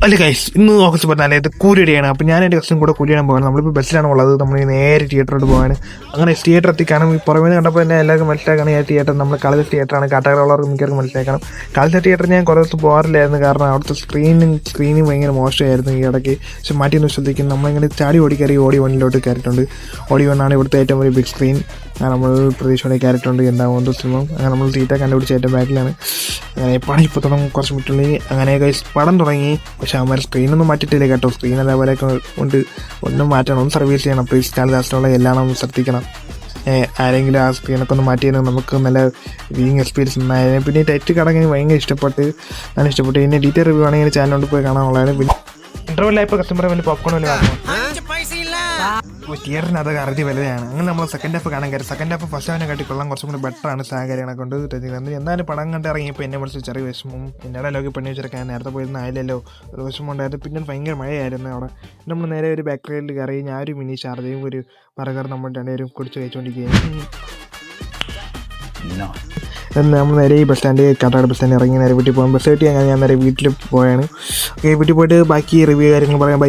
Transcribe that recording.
അല്ല ഗൈസ്, ഇന്ന് ഓഗസ്റ്റ് 14 ഇത് കൂലിയാണ്. അപ്പോൾ ഞാൻ എൻ്റെ കസ്റ്റം കൂടെ കൂലിയാണ് പോകാൻ. നമ്മളിപ്പോൾ ബസ്സിലാണ് ഉള്ളത്. നമ്മൾ നേരെ തിയേറ്ററോട്ട് പോകാൻ. അങ്ങനെ തിയേറ്റർ എത്തിക്കാനും ഈ പുറമേ കണ്ടപ്പോൾ തന്നെ എല്ലാവർക്കും മനസ്സിലാക്കണം ഈ തിയേറ്റർ നമ്മൾ കളർ തിയേറ്ററാണ്. കാട്ടകളുള്ളവർക്ക് മിക്കവർക്കും മനസ്സിലാക്കണം. കളർ തിയേറ്റർ ഞാൻ കുറേ ദിവസം പോകാറില്ലായിരുന്നു, കാരണം അവിടുത്തെ സ്ക്രീനിങ് ഭയങ്കര മോശമായിരുന്നു ഈ ഇടയ്ക്ക്. പക്ഷെ മാറ്റിയൊന്ന് ശ്രദ്ധിക്കും. നമ്മളിങ്ങനെ ചാടി ഓടി ഓഡി വണ്ണിലോട്ട് കയറിയിട്ടുണ്ട്. ഓഡി വണ്ണാണ് ഇവിടുത്തെ ഏറ്റവും വലിയ ബിഗ് സ്ക്രീൻ. അങ്ങനെ നമ്മൾ പ്രതീക്ഷയോടെ കയറിയിട്ടുണ്ട്. എന്താകുമെന്ന് സിനിമ അങ്ങനെ നമ്മൾ സീറ്റ കണ്ടുപിടിച്ച ഏറ്റവും ബാക്കിലാണ്. അങ്ങനെ പണം ഇപ്പോൾ തുടങ്ങും കുറച്ച് മിനിറ്റുള്ളിൽ. അങ്ങനെ പടം തുടങ്ങി. പക്ഷെ അവന്മാർ സ്ക്രീനൊന്നും മാറ്റിയിട്ടില്ല കേട്ടോ. സ്ക്രീൻ അതേപോലെയൊക്കെ കൊണ്ട് ഒന്നും മാറ്റണം, ഒന്ന് സർവീസ് ചെയ്യണം. പ്ലീസ് കാലദാസനുള്ള എല്ലാം ഒന്ന് ശ്രദ്ധിക്കണം. ആരെങ്കിലും ആ സ്ക്രീനൊക്കെ ഒന്ന് മാറ്റിയാൽ നമുക്ക് നല്ല വ്യൂയിങ് എക്സ്പീരിയൻസ് ഉണ്ടായിരുന്നു. പിന്നെ ടൈറ്റ് കടങ്ങി ഭയങ്കര ഇഷ്ടപ്പെട്ട് ഇതിൻ്റെ ഡീറ്റെയിൽ റിവ്യൂ ആണെങ്കിൽ ചാനലോട്ട് പോയി കാണാനുള്ളതാണ്. പിന്നെ ഇൻ്റർവെല്ലായപ്പോൾ കസ്റ്റമർ വലിയ പോപ്കോൺ വലിയ തിയേറ്ററിന് അതൊക്കെ അറുതി വലുതാണ്. അങ്ങനെ നമ്മൾ സെക്കൻഡ് ഹാഫ് കാണാൻ കയറി. സെക്കൻഡ് ഹാഫ് ഫസ്റ്റ് ഹാഫിനെ കാട്ടി കൊള്ളാൻ കുറച്ചും കൂടി ബെറ്ററാണ് സാഹചര്യങ്ങളെ കൊണ്ട്. എന്നാലും പടം കണ്ട് ഇറങ്ങിയപ്പോൾ എന്നെ വിളിച്ച് ചെറിയ വിഷമവും എന്നോട് ലോകി പെണ്ണി വെച്ചിറക്കാൻ നേരത്തെ പോയിരുന്ന ആയില്ലല്ലോ ഒരു വിഷമം ഉണ്ടായിരുന്നു. പിന്നെ ഭയങ്കര മഴയായിരുന്നു അവിടെ. നമ്മൾ നേരെ ഒരു ബേക്കറിയിൽ കയറി. ഞാൻ ഒരു മിനി ഷാർജയും ഒരു ബർഗർ നമ്മൾ രണ്ടുപേരും കുടിച്ച് കഴിച്ചുകൊണ്ടിരിക്കുകയാണ്. നമ്മൾ നേരെ ഈ ബസ് സ്റ്റാൻഡ് കാട്ടാട് ബസ് സ്റ്റാൻഡ് ഇറങ്ങി നേരെ വീട്ടിൽ പോകാം. ബസ് കിട്ടി അങ്ങനെ ഞാൻ നേരെ വീട്ടിൽ പോയാണ്. ഓക്കെ, വീട്ടിൽ പോയിട്ട് ബാക്കി റിവ്യൂ കാര്യങ്ങൾ പറയാം.